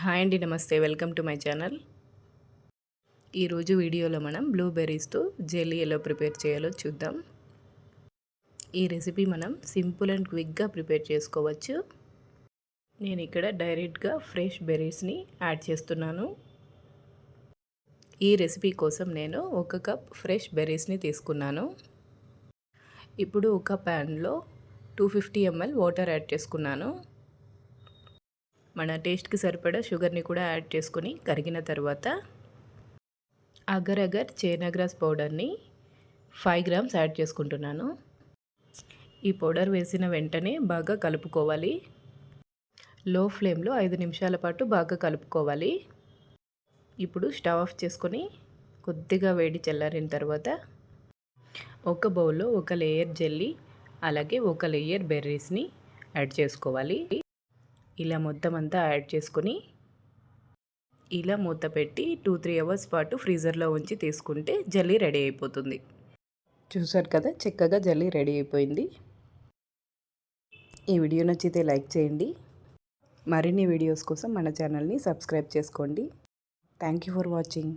Hi అండి, నమస్తే. Welcome to my channel. ఈరోజు వీడియోలో మనం బ్లూబెర్రీస్తో జెల్లీ ఎలా ప్రిపేర్ చేయాలో చూద్దాం. ఈ రెసిపీ మనం సింపుల్ అండ్ క్విక్గా ప్రిపేర్ చేసుకోవచ్చు. నేను ఇక్కడ డైరెక్ట్గా ఫ్రెష్ బెర్రీస్ని యాడ్ చేస్తున్నాను. ఈ రెసిపీ కోసం నేను 1 కప్ ఫ్రెష్ బెర్రీస్ని తీసుకున్నాను. ఇప్పుడు ఒక ప్యాన్లో 250 ml వాటర్ యాడ్ చేసుకున్నాను. మన టేస్ట్కి సరిపడా షుగర్ని కూడా యాడ్ చేసుకొని కరిగిన తర్వాత అగర్ అగర్ చేనాగ్రాస్ పౌడర్ని 5 grams యాడ్ చేసుకుంటున్నాను. ఈ పౌడర్ వేసిన వెంటనే బాగా కలుపుకోవాలి. లో ఫ్లేమ్లో 5 నిమిషాల పాటు బాగా కలుపుకోవాలి. ఇప్పుడు స్టవ్ ఆఫ్ చేసుకొని కొద్దిగా వేడి చల్లారిన తర్వాత ఒక బౌల్లో 1 లేయర్ జెల్లీ అలాగే 1 లేయర్ బెర్రీస్ని యాడ్ చేసుకోవాలి. ఇలా మొత్తం అంతా యాడ్ చేసుకొని ఇలా మూత పెట్టి 2-3 అవర్స్ పాటు ఫ్రీజర్లో ఉంచి తీసుకుంటే జెల్లీ రెడీ అయిపోతుంది. చూసారు కదా, చక్కగా జెల్లీ రెడీ అయిపోయింది. ఈ వీడియో నచ్చితే లైక్ చేయండి. మరిన్ని వీడియోస్ కోసం మన ఛానల్ని సబ్స్క్రైబ్ చేసుకోండి. Thank you for watching.